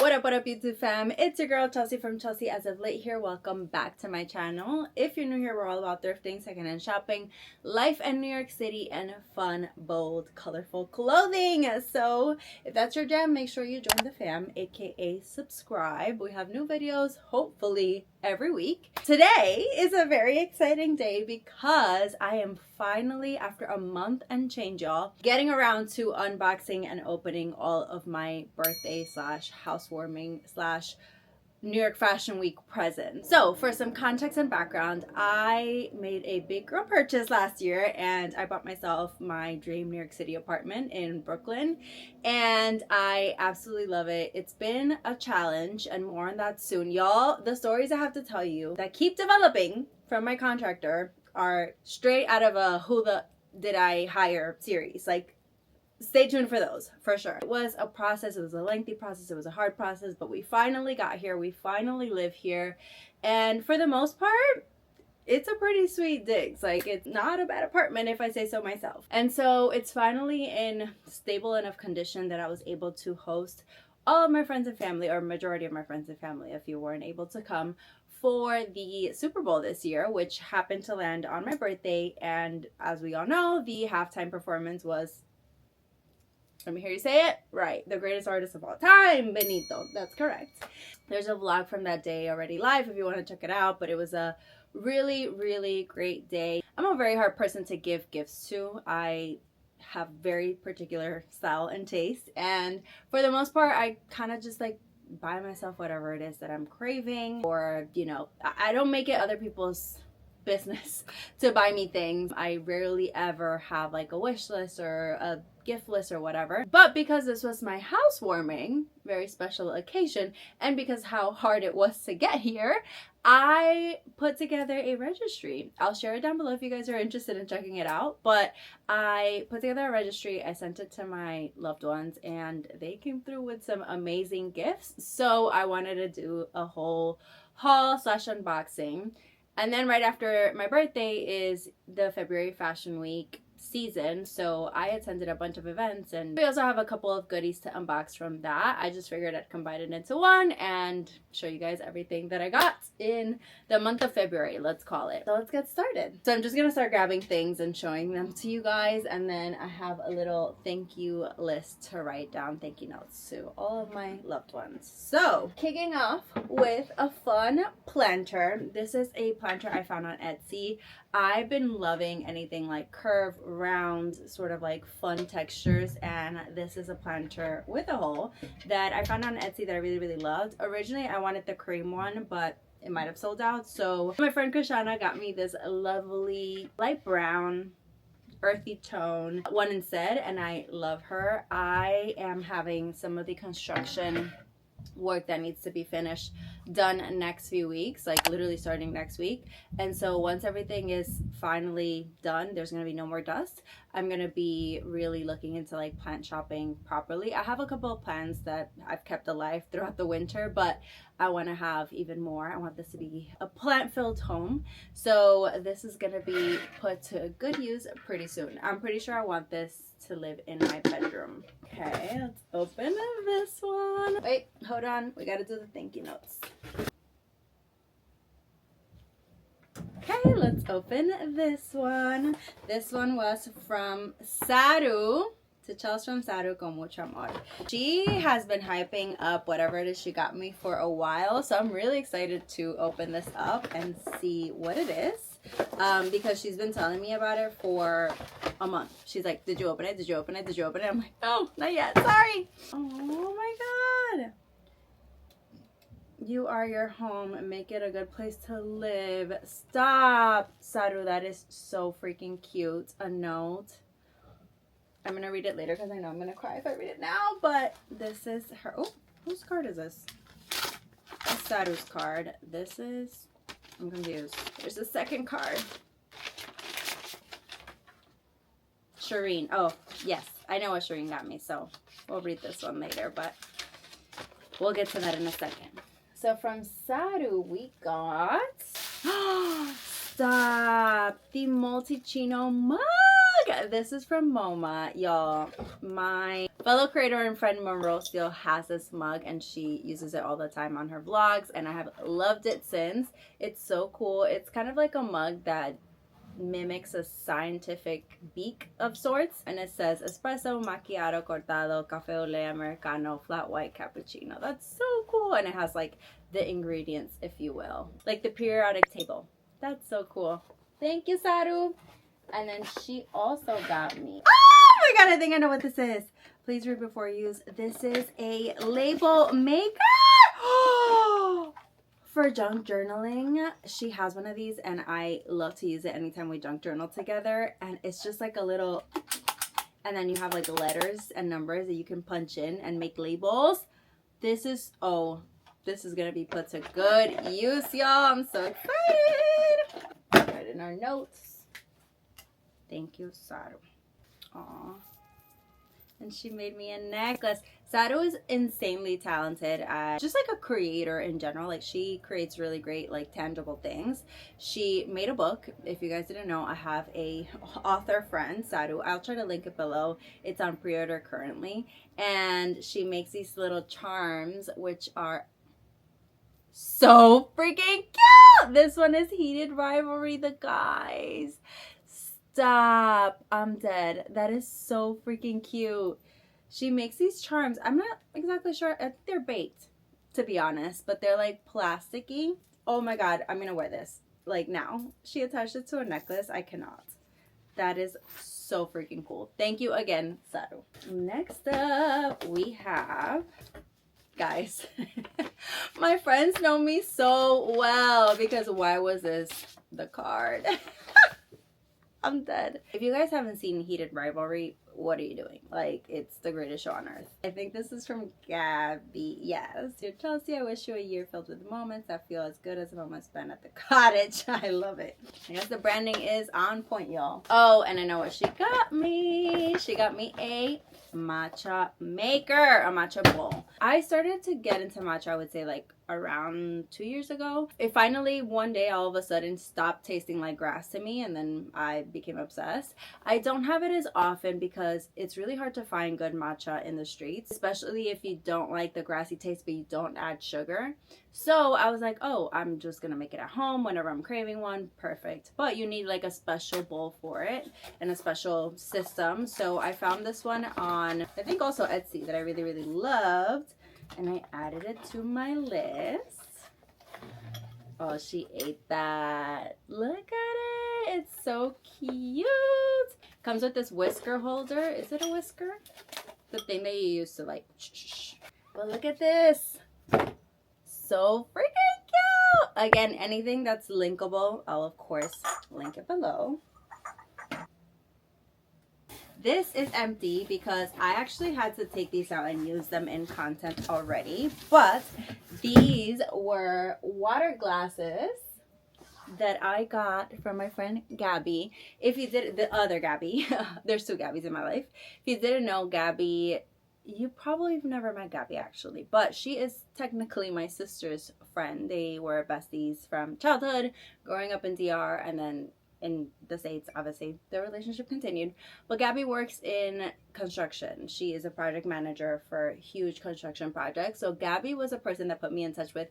What up YouTube fam? It's your girl Chelsea from Chelsea As of Late here. Welcome back to my channel. If you're new here, we're all about thrifting, secondhand shopping, life in New York City, and fun, bold, colorful clothing. So if that's your jam, make sure you join the fam, aka subscribe. We have new videos hopefully every week. Today is a very exciting day because I am finally, after a month and change, y'all, getting around to unboxing and opening all of my birthday slash housewarming slash New York Fashion Week presents. So for some context and background, I made a big girl purchase last year and I bought myself my dream New York City apartment in Brooklyn, and I absolutely love it. It's been a challenge and more on that soon. Y'all, the stories I have to tell you that keep developing from my contractor are straight out of a Who the Did I Hire series. Like, stay tuned for those, for sure. It was a process. It was a lengthy process. It was a hard process, but we finally got here. We finally live here. And for the most part, it's a pretty sweet digs. Like, it's not a bad apartment if I say so myself. And so it's finally in stable enough condition that I was able to host all of my friends and family, or majority of my friends and family, if you weren't able to come, for the Super Bowl this year, which happened to land on my birthday. And as we all know, the halftime performance was, let me hear you say it right, the greatest artist of all time, Benito. That's correct. There's a vlog from that day already live if you want to check it out, but it was a really, really great day. I'm a very hard person to give gifts to. I have very particular style and taste, and for the most part, I kind of just like buy myself whatever it is that I'm craving, or, you know, I don't make it other people's business to buy me things. I rarely ever have like a wish list or a gift list or whatever. But because this was my housewarming, very special occasion, and because how hard it was to get here, I put together a registry. I'll share it down below if you guys are interested in checking it out. But I put together a registry, I sent it to my loved ones, and they came through with some amazing gifts. So I wanted to do a whole haul slash unboxing. And then right after my birthday is the February Fashion Week season, so I attended a bunch of events, and we also have a couple of goodies to unbox from that. I just figured I'd combine it into one and show you guys everything that I got in the month of February, let's call it. So let's get started. So I'm just gonna start grabbing things and showing them to you guys, and then I have a little thank you list to write down thank you notes to all of my loved ones. So kicking off with a fun planter. This is a planter I found on Etsy. I've been loving anything like curve, round, sort of like fun textures, and this is a planter with a hole that I found on Etsy that I really, really loved. Originally, I wanted the cream one, but it might have sold out. So my friend Krishana got me this lovely light brown, earthy tone one instead, and I love her. I am having some of the construction work that needs to be finished done next few weeks, like literally starting next week. And so once everything is finally done, there's gonna be no more dust. I'm gonna be really looking into like plant shopping properly. I have a couple of plants that I've kept alive throughout the winter, but I want to have even more. I want this to be a plant-filled home, so this is gonna be put to good use pretty soon. I'm pretty sure I want this to live in my bedroom. Okay, let's open this one. Wait, hold on, we gotta do the thank you notes. Okay, let's open this one. This one was from Saru, to Chels from Saru con mucho amor. She has been hyping up whatever it is she got me for a while, so I'm really excited to open this up and see what it is, because she's been telling me about it for a month. She's like, did you open it? Did you open it? Did you open it? I'm like, oh, not yet, sorry. Oh my god. You are your home and make it a good place to live. Stop, Saru. That is so freaking cute. A note. I'm gonna read it later because I know I'm gonna cry if I read it now, but this is her. Oh, whose card is this? That's Saru's card. This is, I'm confused. There's a second card. Shireen. Oh, yes. I know what Shireen got me, so we'll read this one later, but we'll get to that in a second. So from Saru, we got, stop, the multi-chino mug. This is from MoMA, y'all. My Fellow creator and friend Monroe still has this mug, and she uses it all the time on her vlogs, and I have loved it since. It's so cool. It's kind of like a mug that mimics a scientific beak of sorts, and it says espresso, macchiato, cortado, cafe au lait, americano, flat white, cappuccino. That's so cool. And it has like the ingredients, if you will, like the periodic table. That's so cool. Thank you, Saru. And then she also got me, oh my god, I think I know what this is. Please read before use. This is a label maker for junk journaling. She has one of these, and I love to use it anytime we junk journal together. And it's just like a little, and then you have like letters and numbers that you can punch in and make labels. This is, oh, this is gonna be put to good use, y'all. I'm so excited. Write in our notes. Thank you, Saru. Aww. And she made me a necklace. Saru is insanely talented at just like a creator in general. Like, she creates really great like tangible things. She made a book. If you guys didn't know, I have a author friend, Saru. I'll try to link it below. It's on pre-order currently. And she makes these little charms, which are so freaking cute. This one is Heated Rivalry, the guys. Stop. I'm dead. That is so freaking cute. She makes these charms. I'm not exactly sure. They're baked, to be honest, but they're like plasticky. Oh my god, I'm gonna wear this like now. She attached it to a necklace. I cannot. That is so freaking cool. Thank you again, Saru. Next up, we have, guys, my friends know me so well because why was this the card? I'm dead. If you guys haven't seen Heated Rivalry, what are you doing? Like, it's the greatest show on earth. I think this is from Gabby. Yes. Dear Chelsea, I wish you a year filled with moments that feel as good as the moments spent at the cottage. I love it. I guess the branding is on point, y'all. Oh, and I know what she got me. She got me a matcha maker, a matcha bowl. I started to get into matcha, I would say like around 2 years ago. It finally one day all of a sudden stopped tasting like grass to me, and then I became obsessed. I don't have it as often because it's really hard to find good matcha in the streets, especially if you don't like the grassy taste but you don't add sugar. So I was like, oh, I'm just gonna make it at home whenever I'm craving one. Perfect. But you need like a special bowl for it and a special system. So I found this one on, I think also Etsy, that I really, really loved. And I added it to my list. Oh, she ate that. Look at it. It's so cute. Comes with this whisker holder. Is it a whisker? The thing that you use to like, shh. But look at this. So freaking cute. Again, anything that's linkable, I'll of course link it below. This is empty because I actually had to take these out and use them in content already. But these were water glasses that I got from my friend Gabby. If you did, the other Gabby, there's two Gabbys in my life. If you didn't know Gabby, you probably have never met Gabby actually, but she is technically my sister's friend. They were besties from childhood, growing up in DR, and then in the States, obviously, their relationship continued. But Gabby works in construction. She is a project manager for huge construction projects. So Gabby was a person that put me in touch with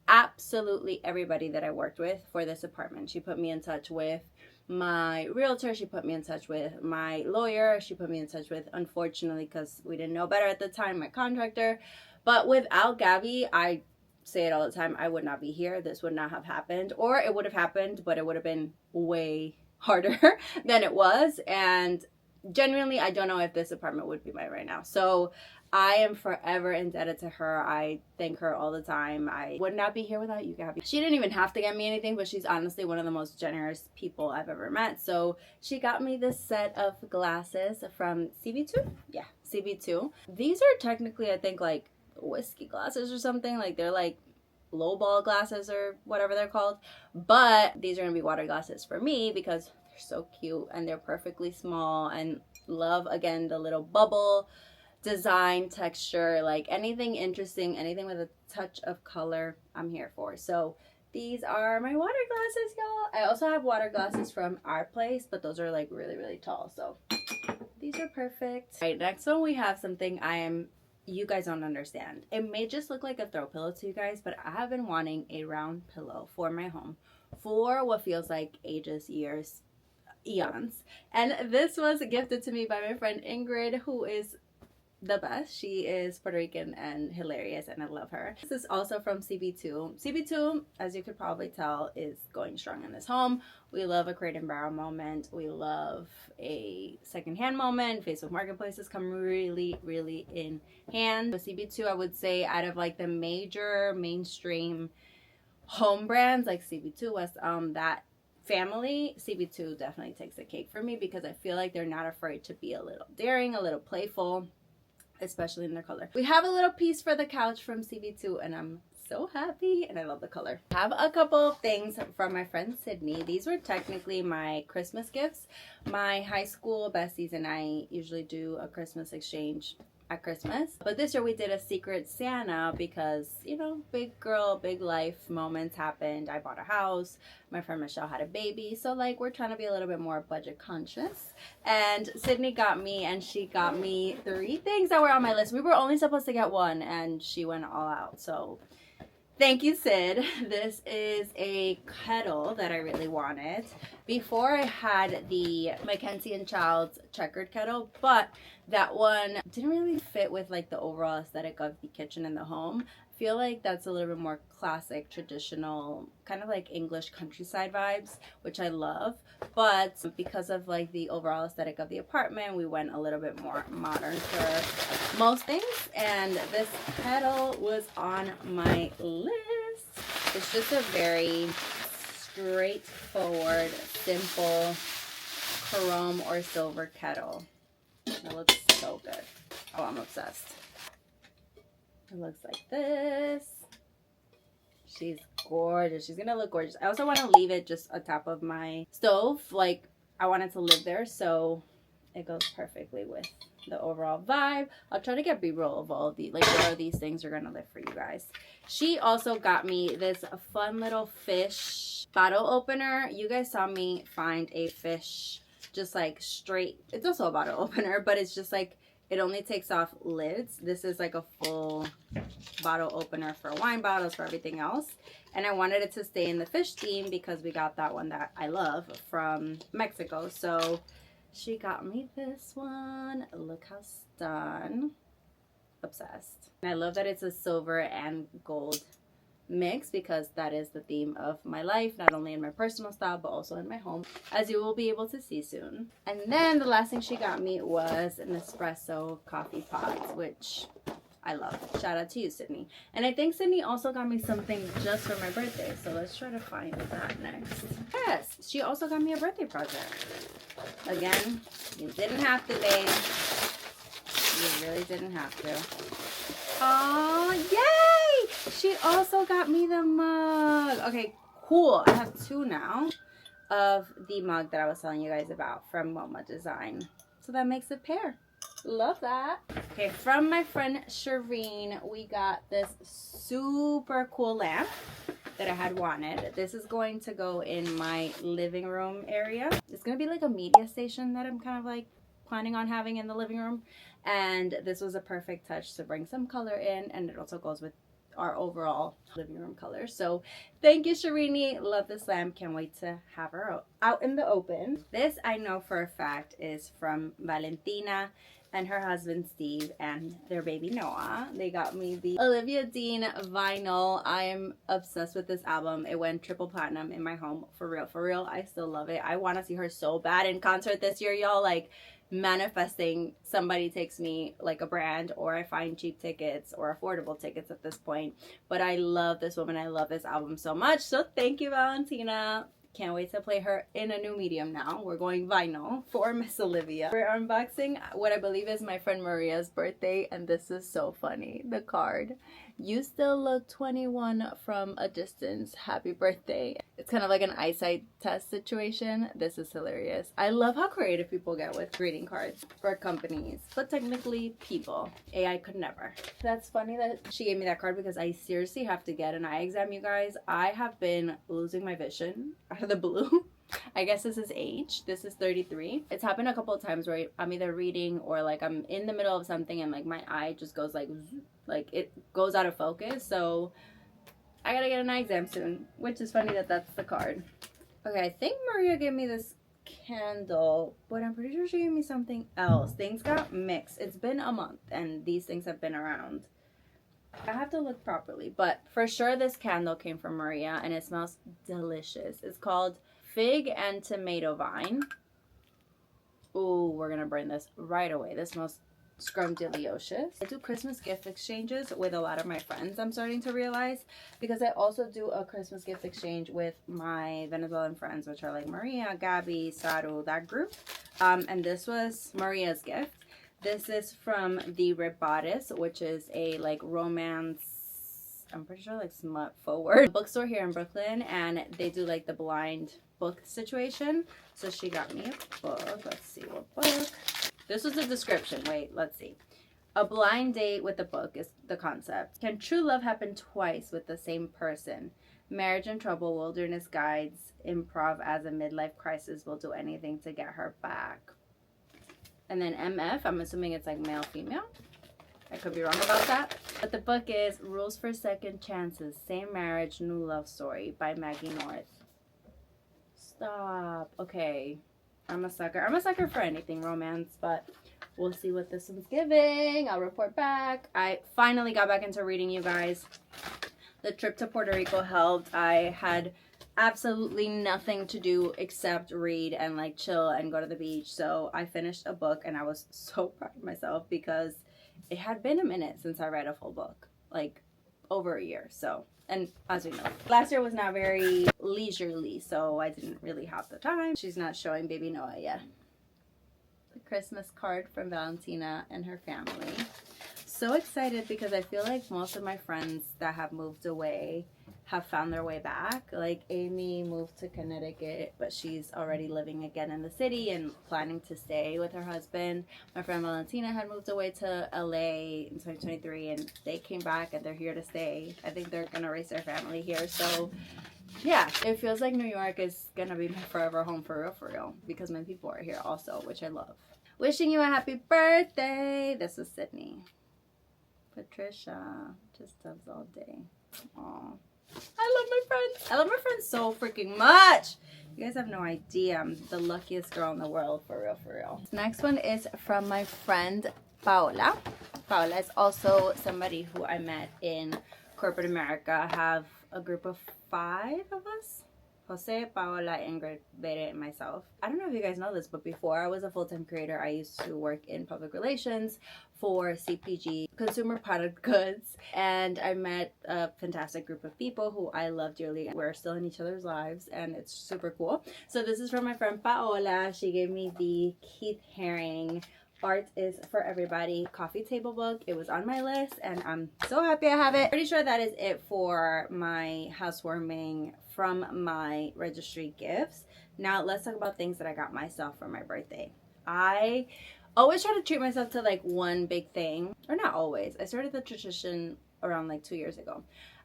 absolutely everybody that I worked with for this apartment. She put me in touch with my realtor. She put me in touch with my lawyer. She put me in touch with, unfortunately, because we didn't know better at the time, my contractor. But without Gabby, I say it all the time, I would not be here. This would not have happened, or it would have happened, but it would have been way harder than it was. And genuinely, I don't know if this apartment would be mine right now. So I am forever indebted to her. I thank her all the time. I would not be here without you, Gabby. She didn't even have to get me anything, but she's honestly one of the most generous people I've ever met. So she got me this set of glasses from CB2. Yeah, CB2. These are technically, I think, like whiskey glasses or something. Like, they're like low ball glasses or whatever they're called. But these are gonna be water glasses for me because they're so cute and they're perfectly small, and love, again, the little bubble design texture. Like, anything interesting, anything with a touch of color, I'm here for. So these are my water glasses, y'all. I also have water glasses from our place, but those are like really, really tall. So These are perfect. All right, next one we have something you guys don't understand. It may just look like a throw pillow to you guys, but I have been wanting a round pillow for my home for what feels like ages, years, eons. And this was gifted to me by my friend Ingrid, who is the best. She is Puerto Rican and hilarious, and I love her. This is also from CB2. CB2, as you could probably tell, is going strong in this home. We love a Crate and Barrel moment. We love a secondhand moment. Facebook Marketplaces come really, really in hand. With CB2, I would say out of like the major mainstream home brands like CB2, West that family, CB2 definitely takes the cake for me because I feel like they're not afraid to be a little daring, a little playful, especially in their color. We have a little piece for the couch from CB2 and I'm so happy and I love the color. I have a couple of things from my friend Sydney. These were technically my Christmas gifts. My high school besties and I usually do a Christmas exchange at Christmas, but this year we did a secret Santa because, you know, big girl, big life moments happened. I bought a house, my friend Michelle had a baby, so like we're trying to be a little bit more budget conscious. And Sydney got me, and she got me 3 things that were on my list. We were only supposed to get 1 and she went all out, so thank you, Sid. This is a kettle that I really wanted. Before I had the Mackenzie and Child's checkered kettle, but that one didn't really fit with like the overall aesthetic of the kitchen and the home. I feel like that's a little bit more classic, traditional, kind of like English countryside vibes, which I love. But because of like the overall aesthetic of the apartment, we went a little bit more modern for most things. And this kettle was on my list. It's just a very straightforward, simple chrome or silver kettle. It looks so good. Oh, I'm obsessed. It looks like this. She's gorgeous. She's gonna look gorgeous. I also want to leave it just atop of my stove. Like, I want it to live there, so it goes perfectly with the overall vibe. I'll try to get B-roll of all of these, like where these things are gonna live for you guys. She also got me this fun little fish bottle opener. You guys saw me find a fish just like straight. It's also a bottle opener, but it's just like it only takes off lids. This is like a full bottle opener for wine bottles, for everything else. And I wanted it to stay in the fish theme because we got that one that I love from Mexico. So she got me this one. Look how stunned. Obsessed. And I love that it's a silver and gold mix because that is the theme of my life, not only in my personal style but also in my home, as you will be able to see soon. And then the last thing she got me was an espresso coffee pot, which I love. Shout out to you, Sydney. And I think Sydney also got me something just for my birthday, so let's try to find that next. Yes, she also got me a birthday project. Again, you didn't have to, babe. You really didn't have to. Oh, yay! She also got me the mug. Okay, cool. I have 2 now of the mug that I was telling you guys about from MoMA Design. So that makes a pair. Love that. Okay, from my friend Shireen, we got this super cool lamp that I had wanted. This is going to go in my living room area. It's going to be like a media station that I'm kind of like planning on having in the living room. And this was a perfect touch to bring some color in, and it also goes with our overall living room color. So thank you, Shirini. Love this lamp. Can't wait to have her out in the open. This I know for a fact is from Valentina and her husband Steve and their baby Noah. They got me the Olivia Dean vinyl. I am obsessed with this album. It went triple platinum in my home. For real, for real. I still love it. I want to see her so bad in concert this year, y'all. Like, manifesting somebody takes me like a brand, or I find cheap tickets or affordable tickets at this point. But I love this woman. I love this album so much. So thank you, Valentina. Can't wait to play her in a new medium now. We're going vinyl for Miss Olivia. We're unboxing what I believe is my friend Maria's birthday, and this is so funny. The card. You still look 21 from a distance. Happy birthday. It's kind of like an eyesight test situation. This is hilarious. I love how creative people get with greeting cards for companies, but technically people. AI could never. That's funny that she gave me that card because I seriously have to get an eye exam, you guys. I have been losing my vision out of the blue. I guess this is age. This is 33. It's happened a couple of times where I'm either reading or like I'm in the middle of something and like my eye just goes like it goes out of focus. So I gotta get an eye exam soon, which is funny that that's the card. Okay, I think Maria gave me this candle, but I'm pretty sure she gave me something else. Things got mixed. It's been a month and these things have been around. I have to look properly, but for sure this candle came from Maria and it smells delicious. It's called Fig and Tomato Vine. Ooh, we're gonna burn this right away. This smells scrumdiddlyocious. I do Christmas gift exchanges with a lot of my friends, I'm starting to realize, because I also do a Christmas gift exchange with my Venezuelan friends, which are like Maria, Gabby, Saru, that group. And this was Maria's gift. This is from the Rebotis, which is a like romance, I'm pretty sure like smut forward bookstore here in Brooklyn, and they do like the blind book situation. So she got me a book. Let's see what book. This was the description. Wait, let's see. A blind date with a book is the concept. Can true love happen twice with the same person? Marriage in trouble, wilderness guides, improv as a midlife crisis, will do anything to get her back. And then MF, I'm assuming it's like male, female. I could be wrong about that. But the book is Rules for Second Chances, Same Marriage, New Love Story by Maggie North. Stop. Okay. I'm a sucker. I'm a sucker for anything romance, but we'll see what this one's giving. I'll report back. I finally got back into reading, you guys. The trip to Puerto Rico helped. I had absolutely nothing to do except read and like chill and go to the beach. So I finished a book and I was so proud of myself because it had been a minute since I read a full book, like over a year. So, and as we know, last year was not very leisurely, so I didn't really have the time. She's not showing baby Noah yet. The Christmas card from Valentina and her family. So excited because I feel like most of my friends that have moved away have found their way back. Like Amy moved to Connecticut, but she's already living again in the city and planning to stay with her husband. My friend Valentina had moved away to LA in 2023 and they came back and they're here to stay. I think they're gonna raise their family here. So yeah, it feels like New York is gonna be my forever home for real, because my people are here also, which I love. Wishing you a happy birthday. This is Sydney. Patricia, just doves all day. Aww. I love my friends. I love my friends so freaking much. You guys have no idea. I'm the luckiest girl in the world, for real, for real. This next one is from my friend Paola. Paola is also somebody who I met in corporate America. I have a group of 5 of us. Jose, Paola, Ingrid, Bere, and myself. I don't know if you guys know this, but before I was a full-time creator, I used to work in public relations for CPG, consumer product goods, and I met a fantastic group of people who I love dearly. We're still in each other's lives, and it's super cool. So this is from my friend Paola. She gave me the Keith Haring Art is for Everybody coffee table book. It was on my list and I'm so happy I have it. Pretty sure that is it for my housewarming from my registry gifts. Now let's talk about things that I got myself for my birthday. I always try to treat myself to like one big thing, or not always. I started the tradition around like 2 years ago.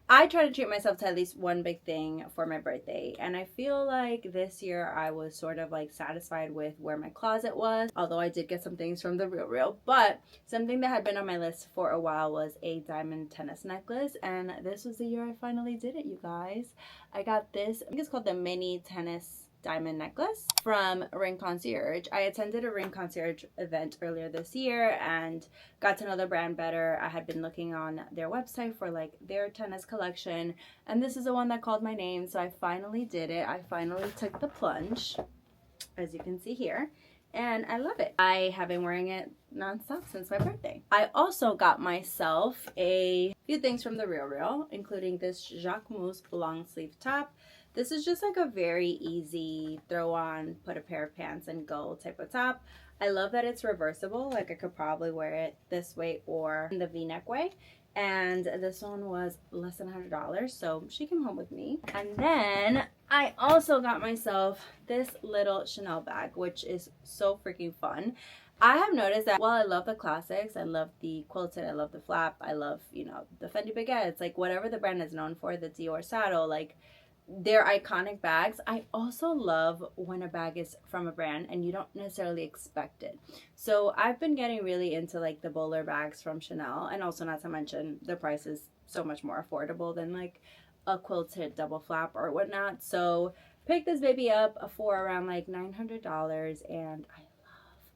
I try to treat myself to at least one big thing for my birthday, and I feel like this year I was sort of like satisfied with where my closet was, although I did get some things from the Real. But something that had been on my list for a while was a diamond tennis necklace, and this was the year I finally did it, you guys. I got this, I think it's called the mini tennis diamond necklace from Ring Concierge. I attended a Ring Concierge event earlier this year and got to know the brand better. I had been looking on their website for like their tennis collection, and this is the one that called my name, so I finally did it. I finally took the plunge, as you can see here, and I love it. I have been wearing it nonstop since my birthday. I also got myself a few things from the Real, including this Jacquemus long sleeve top. This is just like a very easy throw on, put a pair of pants and go type of top. I love that it's reversible. Like I could probably wear it this way or in the V-neck way. and this one was less than $100, so she came home with me. And then I also got myself this little Chanel bag, which is so freaking fun. I have noticed that while I love the classics, I love the quilted, I love the flap, I love, you know, the Fendi baguettes, like whatever the brand is known for, the Dior saddle, like they're iconic bags. I also love when a bag is from a brand and you don't necessarily expect it. So I've been getting really into like the bowler bags from Chanel, and also not to mention the price is so much more affordable than like a quilted double flap or whatnot. So picked this baby up for around like $900, and I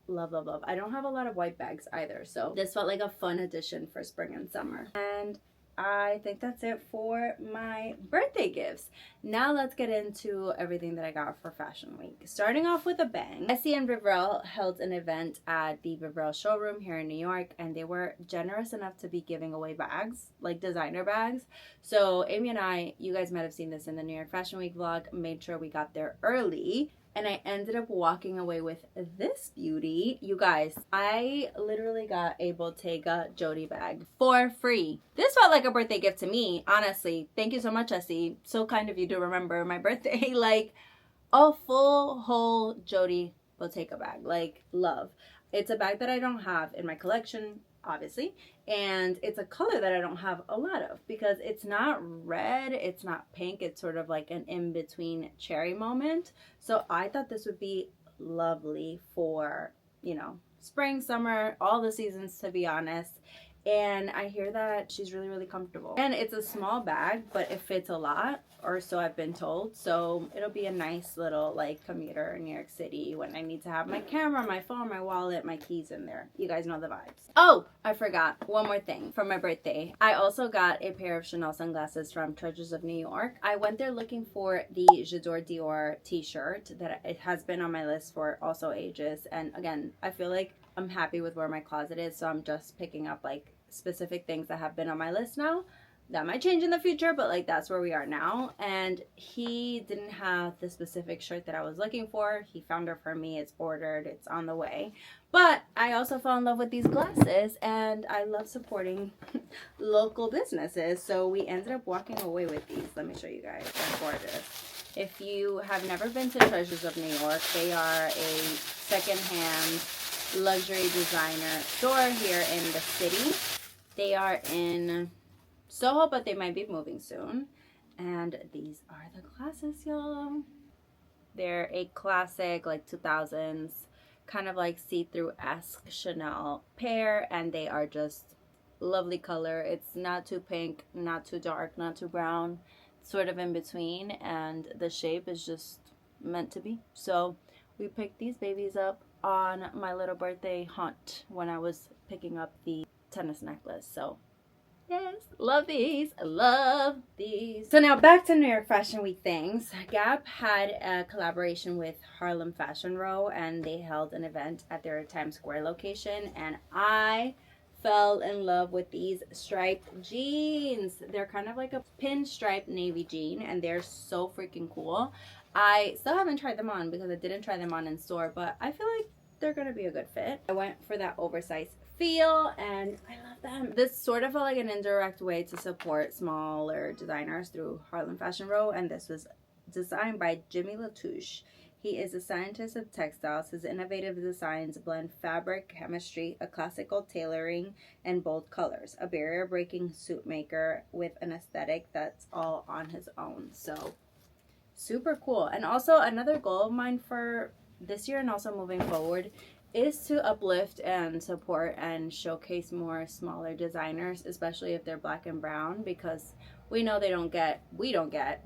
love. I don't have a lot of white bags either, so this felt like a fun addition for spring and summer. And I think that's it for my birthday gifts. Now let's get into everything that I got for Fashion Week. Starting off with a bang, Essie and Vivrel held an event at the Vivrel showroom here in New York, and they were generous enough to be giving away bags, like designer bags. So Amy and I, you guys might have seen this in the New York Fashion Week vlog, made sure we got there early. And I ended up walking away with this beauty. You guys, I literally got a Bottega Jody bag for free. This felt like a birthday gift to me, honestly. Thank you so much, Essie. So kind of you to remember my birthday. Like a full, whole Jody Bottega bag. Like, love. It's a bag that I don't have in my collection, obviously, and it's a color that I don't have a lot of because it's not red, it's not pink, it's sort of like an in-between cherry moment. So I thought this would be lovely for, you know, spring, summer, all the seasons, to be honest. And I hear that she's really, really comfortable. And it's a small bag, but it fits a lot, or so I've been told. So it'll be a nice little like commuter in New York City when I need to have my camera, my phone, my wallet, my keys in there. You guys know the vibes. Oh, I forgot one more thing for my birthday. I also got a pair of Chanel sunglasses from Treasures of New York. I went there looking for the J'adore Dior t-shirt that it has been on my list for also ages. And again, I feel like I'm happy with where my closet is, so I'm just picking up like specific things that have been on my list now. That might change in the future, but like that's where we are now. And he didn't have the specific shirt that I was looking for. He found it for me. It's ordered, it's on the way. But I also fell in love with these glasses, and I love supporting local businesses, so we ended up walking away with these. Let me show you guys. They're gorgeous. If you have never been to Treasures of New York, they are a secondhand luxury designer store here in the city. They are in Soho, but they might be moving soon. And these are the glasses, y'all. They're a classic, like 2000s, kind of like see-through-esque Chanel pair, and they are just lovely color. It's not too pink, not too dark, not too brown, sort of in between, and the shape is just meant to be. So we picked these babies up on my little birthday hunt when I was picking up the tennis necklace. So yes, love these. I love these. So now back to New York Fashion Week things. Gap had a collaboration with Harlem Fashion Row, and they held an event at their Times Square location, and I fell in love with these striped jeans. They're kind of like a pinstripe navy jean, and they're so freaking cool. I still haven't tried them on because I didn't try them on in store, but I feel like they're gonna be a good fit. I went for that oversized feel, and I love them. This sort of felt like an indirect way to support smaller designers through Harlem Fashion Row, and this was designed by Jimmy Latouche. He is a scientist of textiles. His innovative designs blend fabric chemistry, a classical tailoring, and bold colors. A barrier-breaking suit maker with an aesthetic that's all on his own. So super cool. And also another goal of mine for this year and also moving forward is to uplift and support and showcase more smaller designers, especially if they're black and brown, because we know we don't get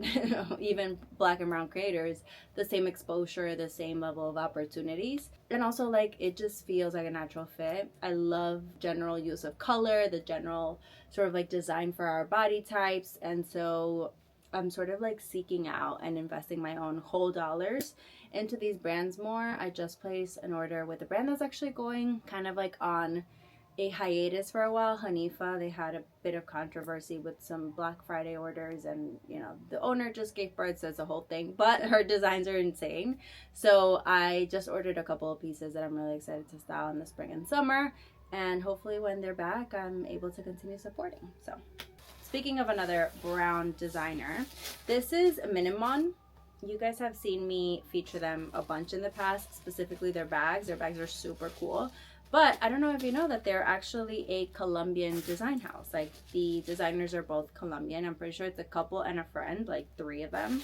even black and brown creators the same exposure, the same level of opportunities. And also, like, it just feels like a natural fit. I love general use of color, the general sort of like design for our body types, and so I'm sort of like seeking out and investing my own whole dollars into these brands more. I just placed an order with a brand that's actually going kind of like on a hiatus for a while, Hanifa. They had a bit of controversy with some Black Friday orders, and you know, the owner just gave birth, so it's a whole thing, but her designs are insane. So I just ordered a couple of pieces that I'm really excited to style in the spring and summer, And hopefully when they're back, I'm able to continue supporting. So speaking of another brown designer, this is Minimon. You guys have seen me feature them a bunch in the past, specifically their bags. Their bags are super cool. But I don't know if you know that they're actually a Colombian design house. Like, the designers are both Colombian. I'm pretty sure it's a couple and a friend, like 3 of them.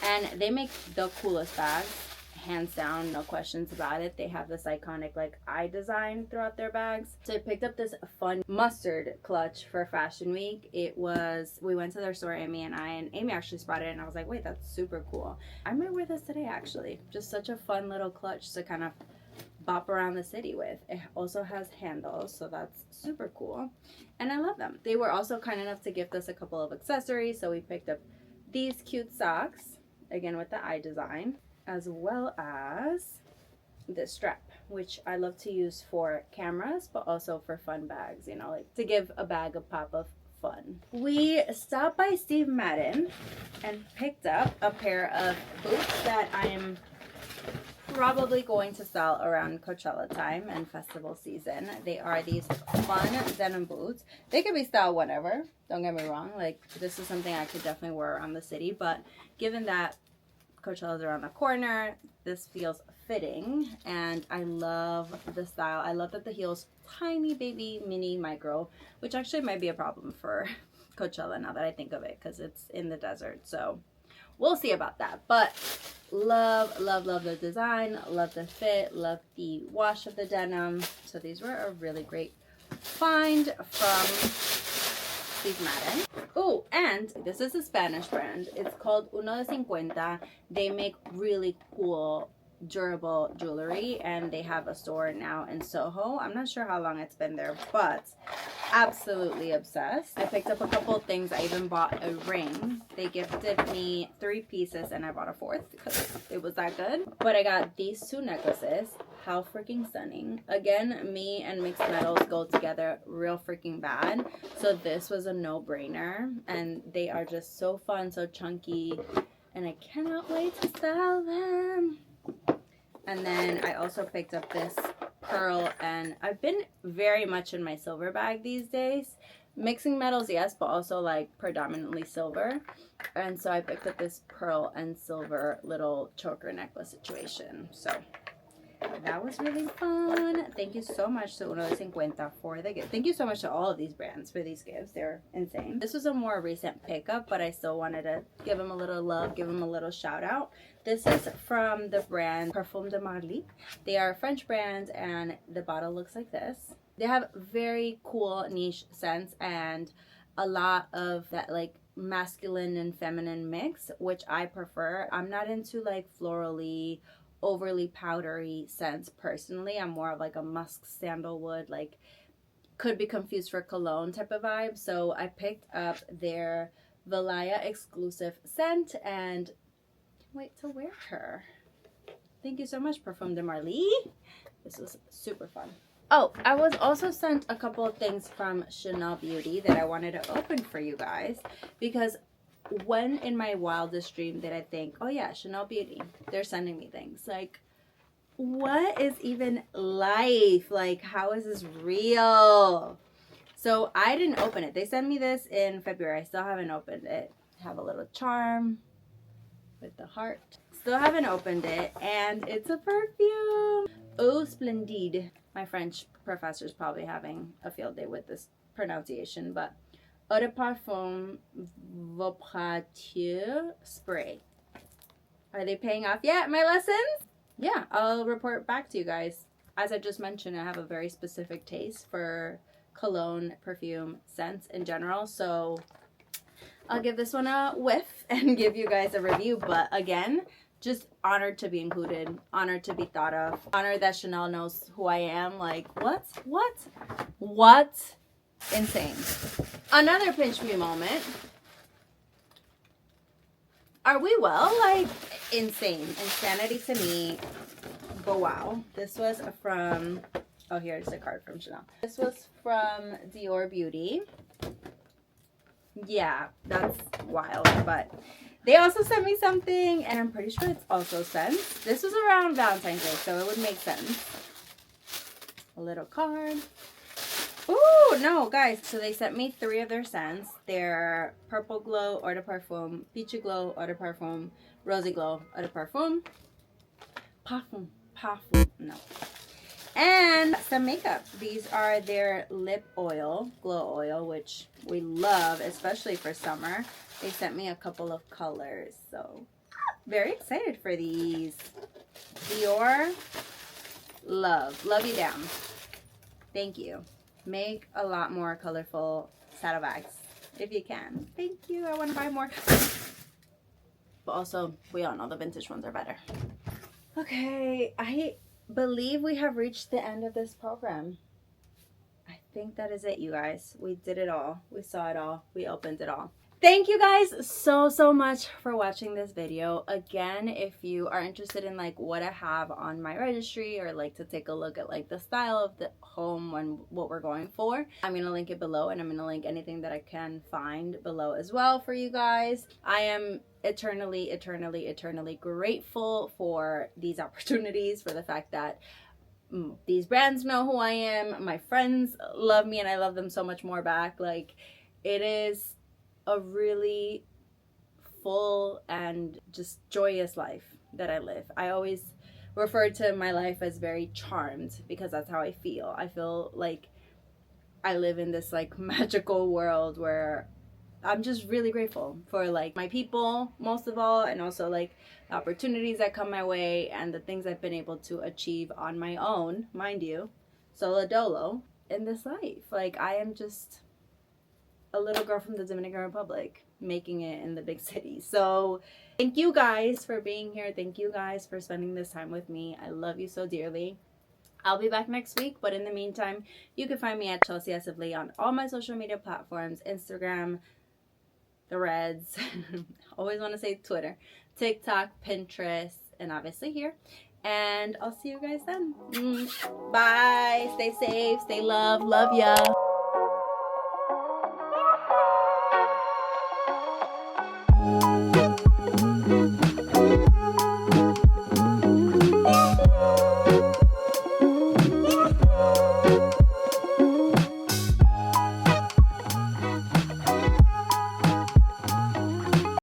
And they make the coolest bags, hands down, no questions about it. They have this iconic like eye design throughout their bags. So I picked up this fun mustard clutch for Fashion Week. We went to their store, Amy and I, and Amy actually spotted it and I was like, wait, that's super cool. I might wear this today actually. Just such a fun little clutch to kind of bop around the city with. It also has handles, so that's super cool. And I love them. They were also kind enough to gift us a couple of accessories. So we picked up these cute socks, again with the eye design, as well as this strap, which I love to use for cameras, but also for fun bags, you know, like to give a bag a pop of fun. We stopped by Steve Madden and picked up a pair of boots that I am probably going to sell around Coachella time and festival season. They are these fun denim boots. They can be styled whatever, don't get me wrong. Like, this is something I could definitely wear around the city, but given that Coachella's around the corner, this feels fitting, and I love the style. I love that the heel's tiny baby mini micro, which actually might be a problem for Coachella now that I think of it, because it's in the desert, so we'll see about that. But love the design, love the fit, love the wash of the denim. So these were a really great find from Steve Madden. Oh, and this is a Spanish brand. It's called Uno de 50. They make really cool durable jewelry, and they have a store now in Soho. I'm not sure how long it's been there, but absolutely obsessed. I picked up a couple of things. I even bought a ring. They gifted me 3 pieces and I bought a 4th because it was that good. But I got these 2 necklaces. How freaking stunning. Again, me and mixed metals go together real freaking bad, so this was a no-brainer, and they are just so fun, so chunky, and I cannot wait to style them. And then I also picked up this pearl, and I've been very much in my silver bag these days. Mixing metals, yes, but also like predominantly silver. And so I picked up this pearl and silver little choker necklace situation. So that was really fun. Thank you so much to Uno de 50 for the gift. Thank you so much to all of these brands for these gifts. They're insane. This was a more recent pickup, but I still wanted to give them a little love, give them a little shout out. This is from the brand Parfum de Marly. They are a French brand, and the bottle looks like this. They have very cool niche scents and a lot of that like masculine and feminine mix, which I prefer. I'm not into like florally, overly powdery scents personally. I'm more of like a musk, sandalwood, like could be confused for cologne type of vibe. So I picked up their Valaya exclusive scent and can't wait to wear her. Thank you so much, Parfum de Marly. This was super fun. Oh, I was also sent a couple of things from Chanel Beauty that I wanted to open for you guys, because when in my wildest dream did I think, oh yeah, Chanel Beauty, they're sending me things. Like, what is even life? Like, how is this real? So I didn't open it. They sent me this in February. I still haven't opened it. Have a little charm with the heart. Still haven't opened it, and it's a perfume. Eau Splendide. My French professor's probably having a field day with this pronunciation, but Eau de Parfum Vaporateur Spray. Are they paying off yet, my lessons? Yeah, I'll report back to you guys. As I just mentioned, I have a very specific taste for cologne, perfume, scents in general, so I'll give this one a whiff and give you guys a review. But again, just honored to be included, honored to be thought of, honored that Chanel knows who I am. Like, what? Insane. Another pinch me moment. Are we well? Like, insane. Insanity to me. But wow. This was from, oh, here's the card from Chanel. This was from Dior Beauty. Yeah, that's wild. But they also sent me something, and I'm pretty sure it's also scents. This was around Valentine's Day, so it would make sense. A little card. Ooh, no, guys. So they sent me 3 of their scents. They're Purple Glow Eau de Parfum, Peachy Glow Eau de Parfum, Rosy Glow Eau de Parfum, Parfum, no. And some makeup. These are their lip oil, glow oil, which we love, especially for summer. They sent me a couple of colors, so very excited for these. Dior, love you down. Thank you. Make a lot more colorful saddlebags if you can. Thank you. I want to buy more. But also, we all know the vintage ones are better. Okay, I believe we have reached the end of this program. I think that is it, you guys. We did it all. We saw it all. We opened it all. Thank you guys so much for watching this video. Again, if you are interested in like what I have on my registry, or like to take a look at like the style of the home and what we're going for, I'm gonna link it below, and I'm gonna link anything that I can find below as well for you guys. I am eternally grateful for these opportunities, for the fact that these brands know who I am, my friends love me, and I love them so much more back. Like, it is a really full and just joyous life that I live. I always refer to my life as very charmed, because that's how I feel. I feel like I live in this like magical world where I'm just really grateful for like my people most of all, and also like the opportunities that come my way and the things I've been able to achieve on my own, mind you, solo dolo, in this life. Like, I am just a little girl from the Dominican Republic making it in the big city. So thank you guys for being here. Thank you guys for spending this time with me. I love you so dearly. I'll be back next week, but in the meantime, you can find me at Chelsea as of late on all my social media platforms: Instagram, the Reds, always want to say Twitter, TikTok, Pinterest, and obviously here. And I'll see you guys then. Bye. Stay safe. Stay loved. Love ya.